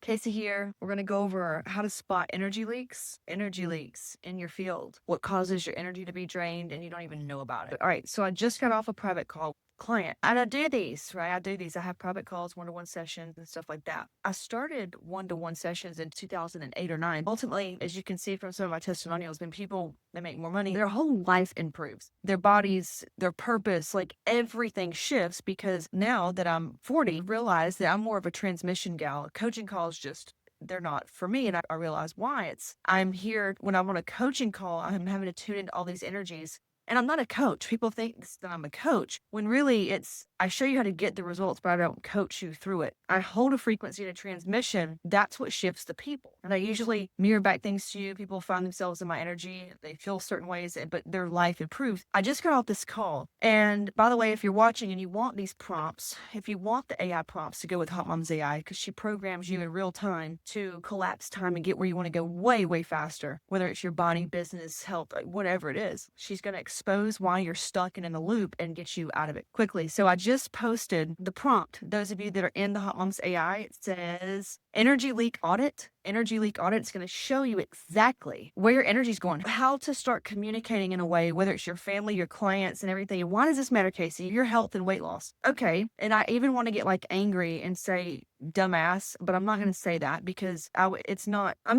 Casey here. We're going to go over how to spot energy leaks in your field, what causes your energy to be drained and you don't even know about it. All right, so I just got off a private call client and I do these, right? I have private calls, one-to-one sessions and stuff like that. I started one-to-one sessions in 2008 or 9. Ultimately, as you can see from some of my testimonials, when people, they make more money, their whole life improves. Their bodies, their purpose, like everything shifts because now that I'm 40, realize that I'm more of a transmission gal. Coaching calls just they're not for me. And I realize why. I'm here when I'm on a coaching call, I'm having to tune into all these energies. And I'm not a coach. People think that I'm a coach when really I show you how to get the results, but I don't coach you through it. I hold a frequency and a transmission. That's what shifts the people. And I usually mirror back things to you. People find themselves in my energy. They feel certain ways, but their life improves. I just got off this call. And by the way, if you're watching and you want these prompts, if you want the AI prompts to go with Hotmomz AI, because she programs you in real time to collapse time and get where you want to go way, way faster, whether it's your body, business, health, whatever it is, she's going to expose why you're stuck and in a loop and get you out of it quickly. So I just posted the prompt. Those of you that are in the Hotmomz AI, it says energy leak audit. Energy leak audit is going to show you exactly where your energy is going, how to start communicating in a way, whether it's your family, your clients and everything. And why does this matter, Casey? Your health and weight loss. Okay. And I even want to get like angry and say dumbass, but I'm not going to say that because I'm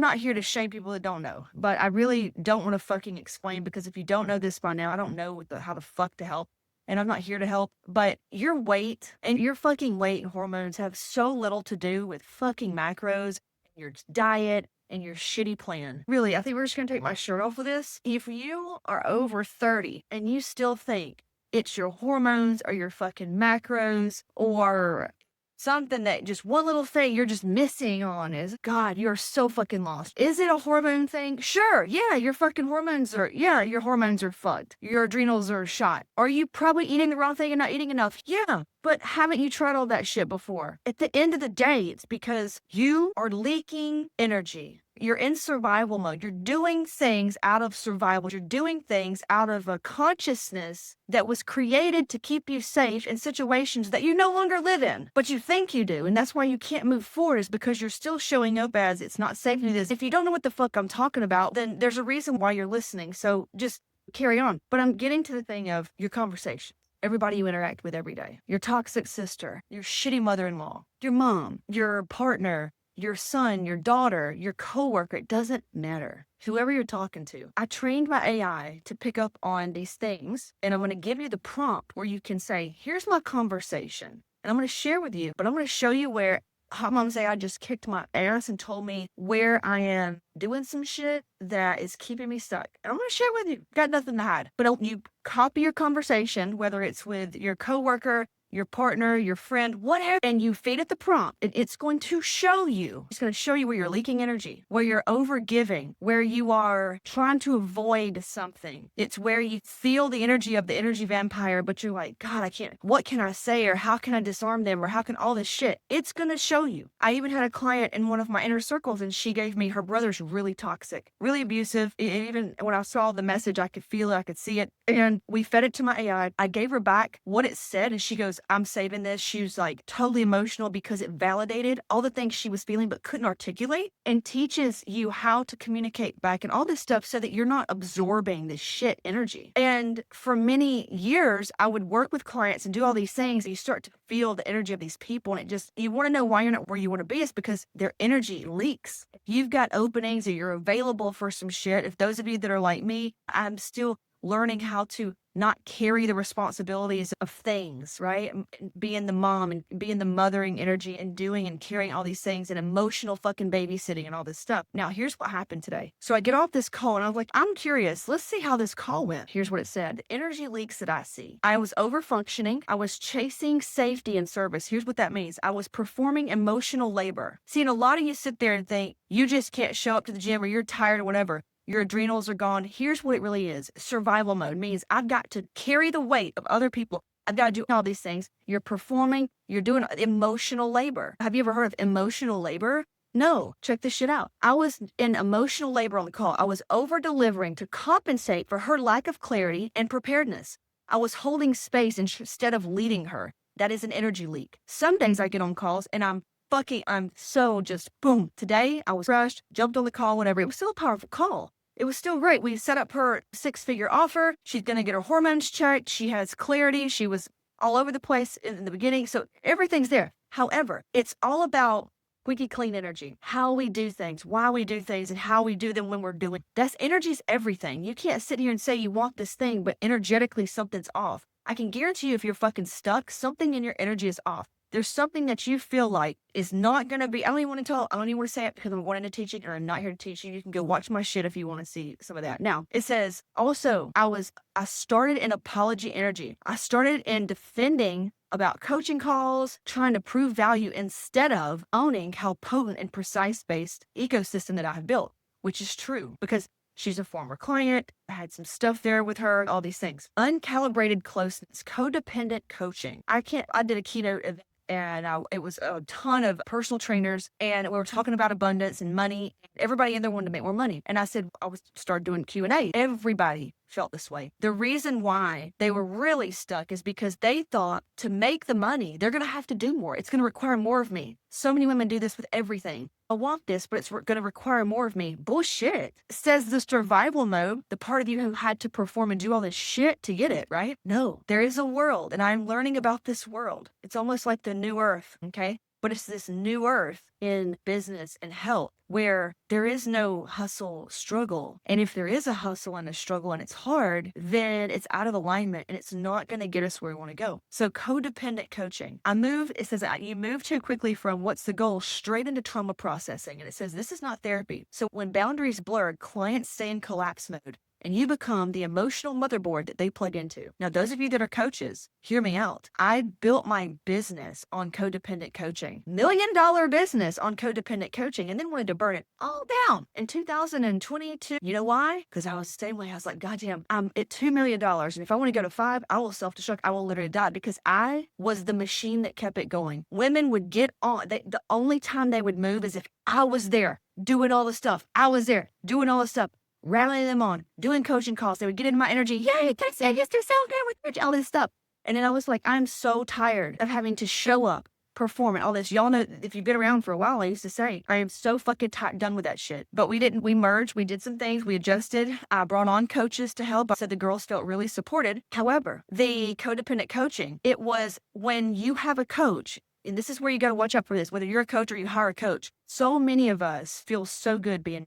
not here to shame people that don't know, but I really don't want to fucking explain because if you don't know this by now, I don't know how the fuck to help. And I'm not here to help, but your weight and your fucking weight and hormones have so little to do with fucking macros, your diet, and your shitty plan. Really, I think we're just going to take my shirt off with this. If you are over 30 and you still think it's your hormones or your fucking macros or something that just one little thing you're just missing on is, God, you're so fucking lost. Is it a hormone thing? Sure. Yeah, your hormones are fucked. Your adrenals are shot. Are you probably eating the wrong thing and not eating enough? Yeah. But haven't you tried all that shit before? At the end of the day, it's because you are leaking energy. You're in survival mode. You're doing things out of survival. You're doing things out of a consciousness that was created to keep you safe in situations that you no longer live in, but you think you do. And that's why you can't move forward is because you're still showing up as it's not safe to do this. If you don't know what the fuck I'm talking about, then there's a reason why you're listening. So just carry on. But I'm getting to the thing of your conversation. Everybody you interact with every day, your toxic sister, your shitty mother-in-law, your mom, your partner, your son, your daughter, your coworker, it doesn't matter. Whoever you're talking to. I trained my AI to pick up on these things, and I'm going to give you the prompt where you can say, here's my conversation, and I'm going to share with you, but I'm going to show you where Hotmomz AI just kicked my ass and told me where I am doing some shit that is keeping me stuck. And I'm going to share with you. Got nothing to hide. But you copy your conversation, whether it's with your coworker, your partner, your friend, whatever, and you feed it the prompt. It's going to show you. It's going to show you where you're leaking energy, where you're overgiving, where you are trying to avoid something. It's where you feel the energy of the energy vampire, but you're like, God, I can't. What can I say? Or how can I disarm them? Or how can all this shit? It's going to show you. I even had a client in one of my inner circles, and she gave me her brother's really toxic, really abusive. Even when I saw the message, I could feel it. I could see it. And we fed it to my AI. I gave her back what it said, and she goes, I'm saving this. She was like totally emotional because it validated all the things she was feeling but couldn't articulate and teaches you how to communicate back and all this stuff so that you're not absorbing this shit energy. And for many years, I would work with clients and do all these things. And you start to feel the energy of these people, and you want to know why you're not where you want to be. It's because their energy leaks. If you've got openings or you're available for some shit, if those of you that are like me, I'm still learning how to not carry the responsibilities of things, right? Being the mom and being the mothering energy and doing and carrying all these things and emotional fucking babysitting and all this stuff. Now, here's what happened today. So I get off this call and I was like, I'm curious. Let's see how this call went. Here's what it said. The energy leaks that I see. I was over functioning. I was chasing safety and service. Here's what that means. I was performing emotional labor. See, and a lot of you sit there and think you just can't show up to the gym or you're tired or whatever. Your adrenals are gone. Here's what it really is. Survival mode means I've got to carry the weight of other people. I've got to do all these things. You're performing, you're doing emotional labor. Have you ever heard of emotional labor? No, check this shit out. I was in emotional labor on the call. I was over delivering to compensate for her lack of clarity and preparedness. I was holding space instead of leading her. That is an energy leak. Some days I get on calls and I'm I'm so just boom. Today I was rushed, jumped on the call, whatever. It was still a powerful call. It was still great. We set up her 6-figure offer. She's going to get her hormones checked. She has clarity. She was all over the place in the beginning. So everything's there. However, it's all about squeaky clean energy, how we do things, why we do things, and how we do them when we're doing. That's energy's everything. You can't sit here and say you want this thing, but energetically something's off. I can guarantee you if you're fucking stuck, something in your energy is off. There's something that you feel like is not going to be, I don't even want to say it because I'm going into teaching or I'm not here to teach you. You can go watch my shit if you want to see some of that. Now, it says also, I started in apology energy. I started in defending about coaching calls, trying to prove value instead of owning how potent and precise-based ecosystem that I have built, which is true because she's a former client. I had some stuff there with her, all these things. Uncalibrated closeness, codependent coaching. I did a keynote event and it was a ton of personal trainers and we were talking about abundance and money. Everybody in there wanted to make more money. And I said, started doing Q&A. Everybody felt this way. The reason why they were really stuck is because they thought to make the money, they're going to have to do more. It's going to require more of me. So many women do this with everything. I want this, but it's going to require more of me. Bullshit. It says the survival mode, the part of you who had to perform and do all this shit to get it, right? No, there is a world and I'm learning about this world. It's almost like the new earth, okay? But it's this new earth in business and health where there is no hustle struggle. And if there is a hustle and a struggle and it's hard, then it's out of alignment and it's not going to get us where we want to go. So codependent coaching. It says you move too quickly from what's the goal straight into trauma processing. And it says this is not therapy. So when boundaries blur, clients stay in collapse mode. And you become the emotional motherboard that they plug into. Now, those of you that are coaches, hear me out. I built my business on codependent coaching, $1 million business on codependent coaching, and then wanted to burn it all down in 2022. You know why? Because I was the same way. I was like, goddamn, I'm at $2 million. And if I want to go to 5, I will self-destruct. I will literally die because I was the machine that kept it going. Women would get on. The only time they would move is if I was there doing all the stuff. I was there doing all the stuff. Rallying them on, doing coaching calls. They would get into my energy. Yay, can I say yes, they're so good with energy, all this stuff. And then I was like, I'm so tired of having to show up, perform, and all this. Y'all know, if you've been around for a while, I used to say, I am so fucking done with that shit. But we didn't. We merged. We did some things. We adjusted. I brought on coaches to help. I said the girls felt really supported. However, the codependent coaching, it was when you have a coach, and this is where you got to watch out for this, whether you're a coach or you hire a coach. So many of us feel so good being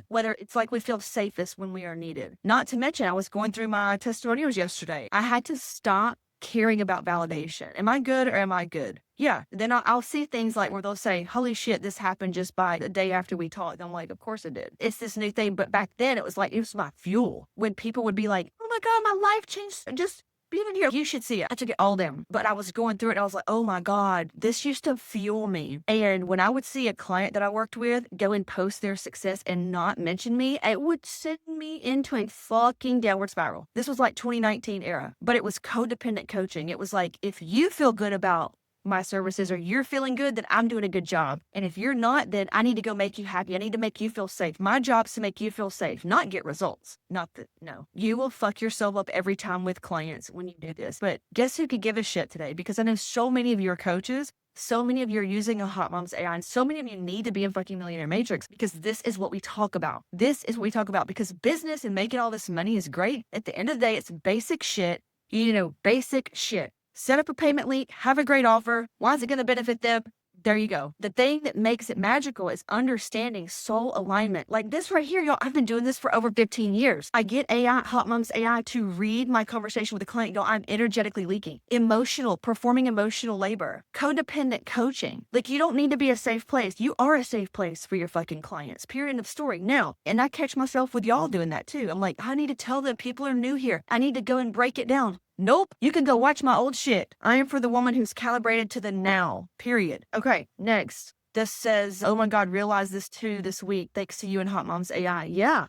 whether it's like we feel safest when we are needed. Not to mention, I was going through my testimonials yesterday. I had to stop caring about validation. Am I good or am I good? Yeah. Then I'll see things like where they'll say, holy shit, this happened just by the day after we talked. I'm like, of course it did. It's this new thing. But back then it was my fuel. When people would be like, oh my God, my life changed. Just even here, you should see it. I took it all down, but I was going through it. And I was like, oh my God, this used to fuel me. And when I would see a client that I worked with go and post their success and not mention me, it would send me into a fucking downward spiral. This was like 2019 era, but it was codependent coaching. It was like, if you feel good about my services or you're feeling good, then I'm doing a good job. And if you're not, then I need to go make you happy. I need to make you feel safe. My job's to make you feel safe, not get results. No. You will fuck yourself up every time with clients when you do this. But guess who could give a shit today? Because I know so many of your coaches, so many of you are using a Hotmomz AI, and so many of you need to be in fucking Millionaire Matrix because this is what we talk about. This is what we talk about because business and making all this money is great. At the end of the day, it's basic shit. Basic shit. Set up a payment link, have a great offer. Why is it going to benefit them? There you go. The thing that makes it magical is understanding soul alignment. Like this right here, y'all, I've been doing this for over 15 years. I get Hotmomz AI to read my conversation with the client. Y'all, I'm energetically leaking. Performing emotional labor. Codependent coaching. Like you don't need to be a safe place. You are a safe place for your fucking clients. Period, end of story. Now, and I catch myself with y'all doing that too. I'm like, I need to tell them people are new here. I need to go and break it down. Nope. You can go watch my old shit. I am for the woman who's calibrated to the now. Period. Okay, next. This says, oh my God, realize this too this week. Thanks to you and Hotmomz AI. Yeah,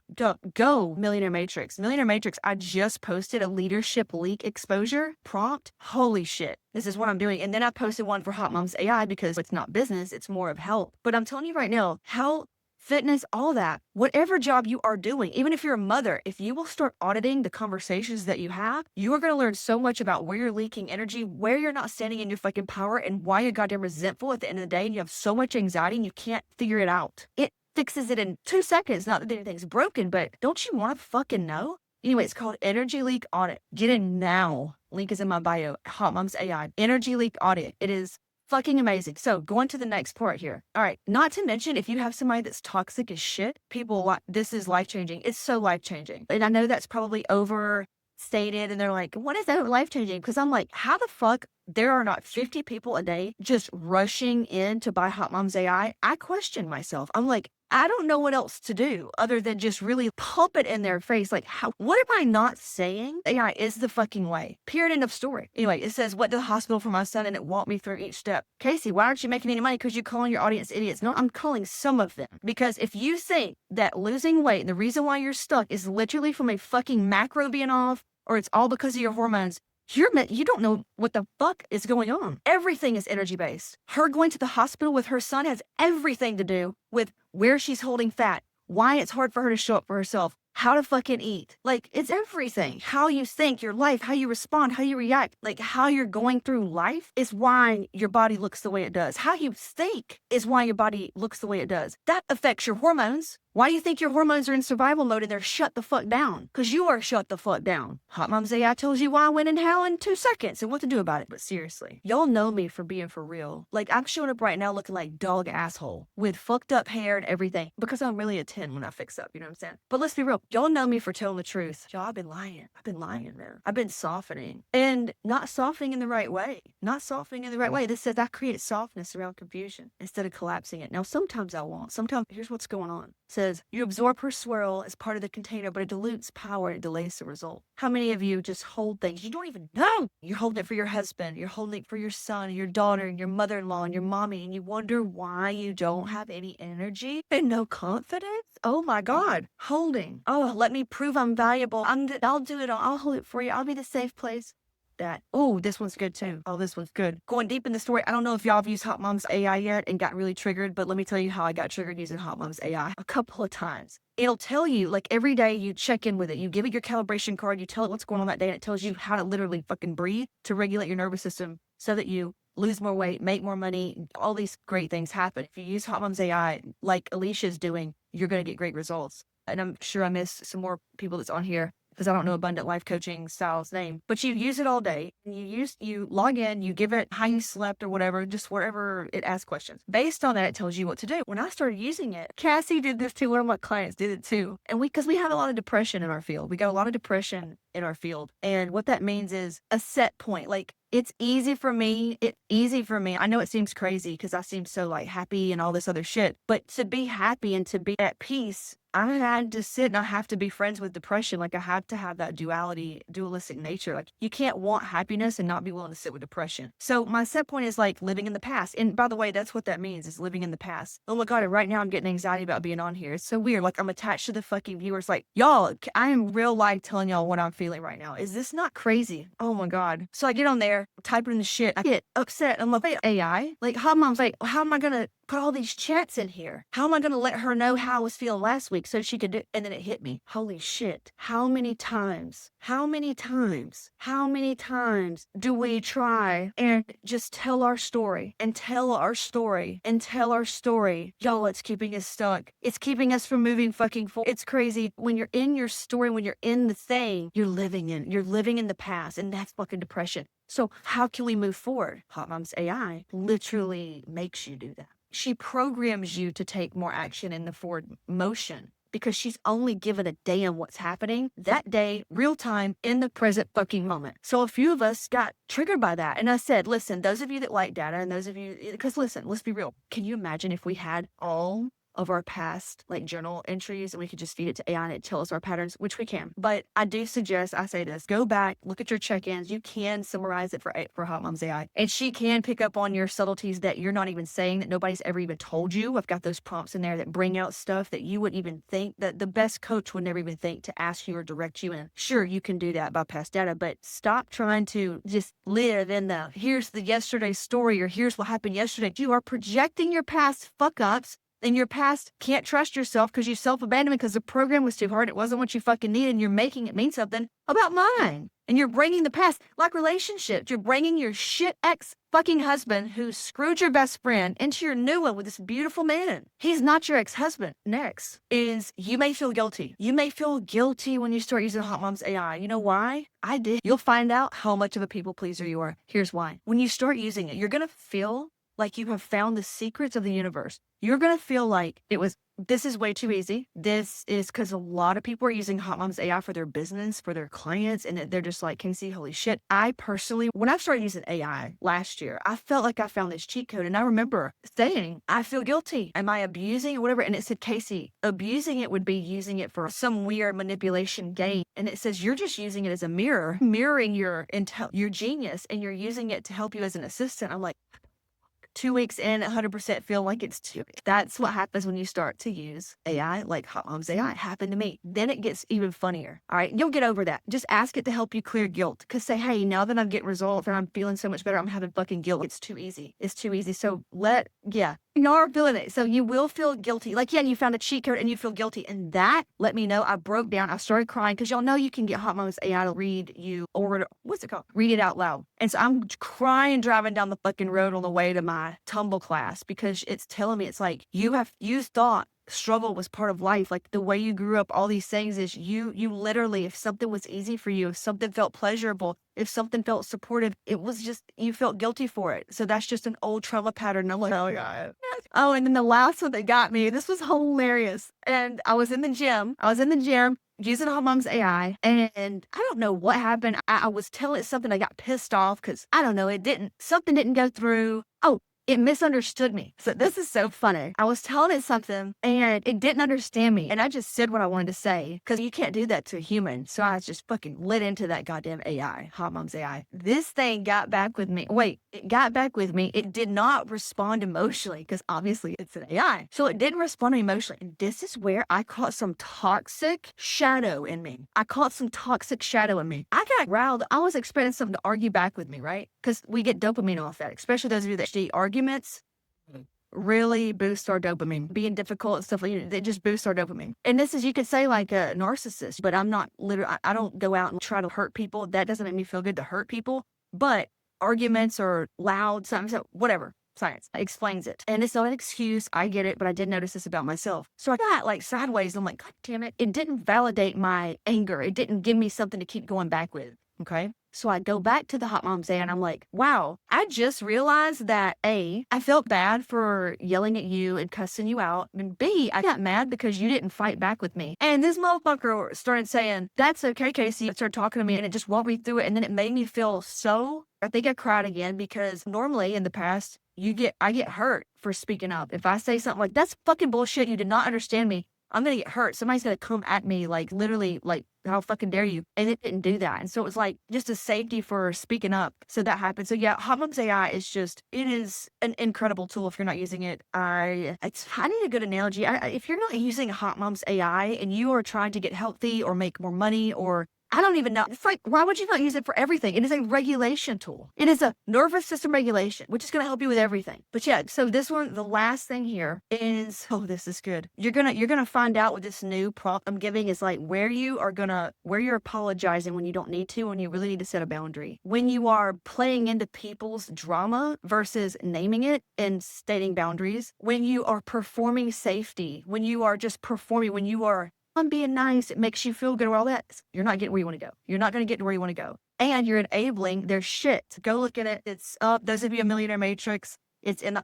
go Millionaire Matrix. Millionaire Matrix, I just posted a leadership leak exposure prompt. Holy shit. This is what I'm doing. And then I posted one for Hotmomz AI because it's not business. It's more of help. But I'm telling you right now, how fitness, all that, whatever job you are doing, even if you're a mother, if you will start auditing the conversations that you have, you are going to learn so much about where you're leaking energy, where you're not standing in your fucking power, and why you're goddamn resentful at the end of the day, and you have so much anxiety and you can't figure it out. It fixes it in 2 seconds. Not that anything's broken, but don't you want to fucking know? Anyway, it's called Energy Leak Audit. Get in now. Link is in my bio. Hotmomz AI. Energy Leak Audit. It is fucking amazing. So going to the next part here. All right. Not to mention, if you have somebody that's toxic as shit, people, this is life-changing. It's so life-changing. And I know that's probably overstated, and they're like, what is that life-changing? Because I'm like, how the fuck there are not 50 people a day just rushing in to buy Hotmomz AI? I question myself. I'm like, I don't know what else to do other than just really pump it in their face. Like, what am I not saying? AI is the fucking way. Period. End of story. Anyway, it says, went to the hospital for my son and it walked me through each step. Casey, why aren't you making any money? Because you're calling your audience idiots. No, I'm calling some of them. Because if you think that losing weight, the reason why you're stuck is literally from a fucking macro being off, or it's all because of your hormones, you don't know what the fuck is going on. Everything is energy based. Her going to the hospital with her son has everything to do with where she's holding fat, why it's hard for her to show up for herself, how to fucking eat. Like, it's everything. How you think, your life, how you respond, how you react, like how you're going through life is why your body looks the way it does. How you think is why your body looks the way it does. That affects your hormones. Why do you think your hormones are in survival mode and they're shut the fuck down? Because you are shut the fuck down. Hotmomz AI tells you why, when, and how in 2 seconds and what to do about it. But seriously, y'all know me for being for real. Like, I'm showing up right now looking like dog asshole with fucked up hair and everything because I'm really a 10 when I fix up, you know what I'm saying? But let's be real. Y'all know me for telling the truth. Y'all, I've been lying. I've been lying, man. I've been softening and not softening in the right way. Not softening in the right way. This says I created softness around confusion instead of collapsing it. Now, sometimes I won't. Sometimes, here's what's going on. Says you absorb her swirl as part of the container, but it dilutes power and delays the result. How many of you just hold things you don't even know? You're holding it for your husband, you're holding it for your son, your daughter, and your mother-in-law, and your mommy, and you wonder why you don't have any energy and no confidence? Oh my God. Holding. Oh, let me prove I'm valuable. I'll do it. I'll hold it for you. I'll be the safe place. That. Oh, this one's good too. Oh, this one's good. Going deep in the story, I don't know if y'all have used Hotmomz AI yet and got really triggered, but let me tell you how I got triggered using Hotmomz AI a couple of times. It'll tell you, like, every day you check in with it. You give it your calibration card, you tell it what's going on that day, and it tells you how to literally fucking breathe to regulate your nervous system so that you lose more weight, make more money, all these great things happen. If you use Hotmomz AI like Alicia's doing, you're going to get great results. And I'm sure I missed some more people that's on here, because I don't know Abundant Life Coaching style's name, but you use it all day. And you log in, you give it how you slept or whatever, just wherever it asks questions. Based on that, it tells you what to do. When I started using it, Cassie did this too. One of my clients did it too. And because we have a lot of depression in our field. We got a lot of depression in our field. And what that means is a set point. Like, it's easy for me. I know it seems crazy because I seem so like happy and all this other shit, but to be happy and to be at peace, I had to sit and I have to be friends with depression. Like, I have to have that dualistic nature. Like, you can't want happiness and not be willing to sit with depression. So my set point is like living in the past. And by the way, that's what that means, is living in the past. Oh my God, and right now I'm getting anxiety about being on here. It's so weird. Like, I'm attached to the fucking viewers. Like, y'all, I am real life telling y'all what I'm feeling right now. Is this not crazy? Oh my God. So I get on there, type in the shit. I get upset. I'm like, hey, AI, like, Hotmomz, like, how am I going to put all these chats in here? How am I going to let her know how I was feeling last week so she could do? And then it hit me. Holy shit. How many times do we try and just tell our story and tell our story and tell our story? Y'all, it's keeping us stuck. It's keeping us from moving fucking forward. It's crazy. When you're in your story, when you're in the thing, you're living in the past, and that's fucking depression. So how can we move forward? Hotmomz AI literally makes you do that. She programs you to take more action in the forward motion because she's only given a damn what's happening that day, real time, in the present fucking moment. So a few of us got triggered by that. And I said, listen, those of you that like data and those of you, because listen, let's be real. Can you imagine if we had all of our past like journal entries and we could just feed it to AI and it tell us our patterns, which we can. But I do suggest, I say this, go back, look at your check-ins. You can summarize it for Hotmomz AI, and she can pick up on your subtleties that you're not even saying, that nobody's ever even told you. I've got those prompts in there that bring out stuff that you wouldn't even think, that the best coach would never even think to ask you or direct you in. Sure, you can do that by past data, but stop trying to just live in here's the yesterday's story or here's what happened yesterday. You are projecting your past fuck ups In your past, can't trust yourself because you self-abandoned because the program was too hard. It wasn't what you fucking needed. And you're making it mean something about mine. And you're bringing the past, like relationships. You're bringing your shit ex fucking husband who screwed your best friend into your new one with this beautiful man. He's not your ex-husband. Next is you may feel guilty. You may feel guilty when you start using Hotmomz AI. You know why? I did. You'll find out how much of a people pleaser you are. Here's why. When you start using it, you're going to feel like you have found the secrets of the universe. You're going to feel like this is way too easy. This is because a lot of people are using Hotmomz AI for their business, for their clients, and they're just like, Casey, holy shit. I personally, when I started using AI last year, I felt like I found this cheat code. And I remember saying, I feel guilty. Am I abusing or whatever? And it said, Casey, abusing it would be using it for some weird manipulation game. And it says, you're just using it as a mirror, mirroring your genius, and you're using it to help you as an assistant. I'm like, 2 weeks in, 100% feel like it's too. That's what happens when you start to use AI like Hotmomz AI. It happened to me. Then it gets even funnier. All right, you'll get over that. Just ask it to help you clear guilt. Because say, hey, now that I'm getting results and I'm feeling so much better, I'm having fucking guilt. It's too easy. It's too easy. So you are feeling it. So you will feel guilty. Like, you found a cheat code and you feel guilty. And that, let me know. I broke down. I started crying because y'all know you can get Hotmomz AI to read you, or what's it called? Read it out loud. And so I'm crying driving down the fucking road on the way to my tumble class because it's telling me, it's like, you thought struggle was part of life. Like the way you grew up, all these things is you literally, if something was easy for you, if something felt pleasurable, if something felt supportive, it was just, you felt guilty for it. So that's just an old trauma pattern. I'm like, oh God. Oh, and then the last one that got me, this was hilarious. And I was in the gym using Hotmomz AI, and I don't know what happened. I was telling it something. I got pissed off because I don't know, something didn't go through. Oh, it misunderstood me. So this is so funny. I was telling it something and it didn't understand me. And I just said what I wanted to say because you can't do that to a human. So I just fucking lit into that goddamn AI, Hotmomz AI. This thing got back with me. It got back with me. It did not respond emotionally because obviously it's an AI. So it didn't respond emotionally. And this is where I caught some toxic shadow in me. I got riled. I was expecting something to argue back with me, right? Because we get dopamine off that, especially those of you that see arguments really boost our dopamine. Being difficult and stuff like that, they just boost our dopamine. And this is, you could say, like a narcissist, but I'm not literally, I don't go out and try to hurt people. That doesn't make me feel good to hurt people. But arguments or loud, something, whatever. Science explains it. And it's not an excuse. I get it, but I did notice this about myself. So I got like sideways. I'm like, God damn it. It didn't validate my anger. It didn't give me something to keep going back with. Okay. So I go back to the Hotmomz AI and I'm like, wow, I just realized that A, I felt bad for yelling at you and cussing you out. And B, I got mad because you didn't fight back with me. And this motherfucker started saying, that's okay, Casey. It started talking to me and it just walked me through it. And then it made me feel I think I cried again because normally in the past, I get hurt for speaking up. If I say something like, that's fucking bullshit, you did not understand me, I'm going to get hurt. Somebody's going to come at me, like literally, like, how fucking dare you? And it didn't do that. And so it was like just a safety for speaking up. So that happened. So yeah, Hotmomz AI is it is an incredible tool if you're not using it. I need a good analogy. If you're not using Hotmomz AI and you are trying to get healthy or make more money, or I don't even know. It's like, why would you not use it for everything? It is a regulation tool. It is a nervous system regulation, which is going to help you with everything. But yeah, so this one, the last thing here is, oh, this is good. You're going to find out with this new prompt I'm giving is like where you're apologizing when you don't need to, when you really need to set a boundary. When you are playing into people's drama versus naming it and stating boundaries. When you are performing safety, when you are just performing, when you are I'm being nice, it makes you feel good or all that, you're not getting where you want to go. You're not going to get to where you want to go. And you're enabling their shit. Go look at it. It's up. Those of you in Millionaire Matrix, it's in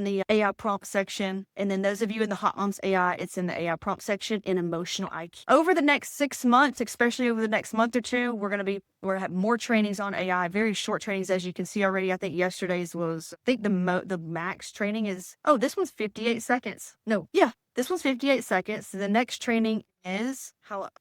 the AI prompt section. And then those of you in the Hotmomz AI, it's in the AI prompt section in emotional IQ. Over the next 6 months, especially over the next month or two, we're going to have more trainings on AI, very short trainings, as you can see already. I think yesterday's was, I think the max training is, this one's 58 seconds. No, yeah. This one's 58 seconds. The next training is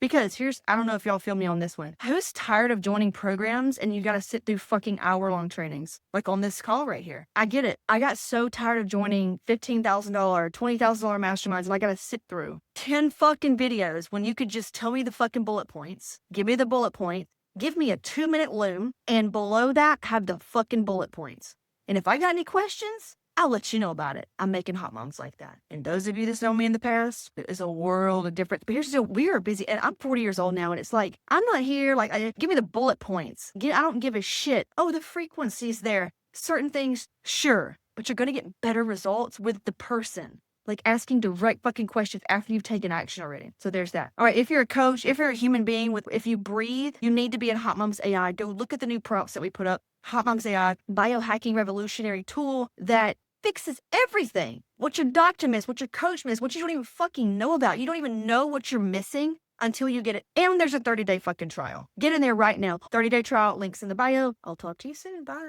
because I don't know if y'all feel me on this one. Who's tired of joining programs and you got to sit through fucking hour-long trainings? Like on this call right here. I get it. I got so tired of joining $15,000, $20,000 masterminds and I got to sit through 10 fucking videos when you could just tell me the fucking bullet points. Give me the bullet point. Give me a 2-minute loom and below that have the fucking bullet points. And if I got any questions, I'll let you know about it. I'm making hot moms like that. And those of you that know me in the past, it is a world of difference. But here's the deal, we are busy, and I'm 40 years old now, and it's like, I'm not here, like, give me the bullet points. I don't give a shit. Oh, the frequency's there. Certain things, sure, but you're going to get better results with the person. Like asking direct fucking questions after you've taken action already. So there's that. All right, if you're a coach, if you're a human being, if you breathe, you need to be in Hotmomz AI. Go look at the new prompts that we put up. Hotmomz AI, biohacking revolutionary tool that fixes everything. What your doctor missed, what your coach missed, what you don't even fucking know about. You don't even know what you're missing until you get it. And there's a 30-day fucking trial. Get in there right now. 30-day trial, links in the bio. I'll talk to you soon. Bye.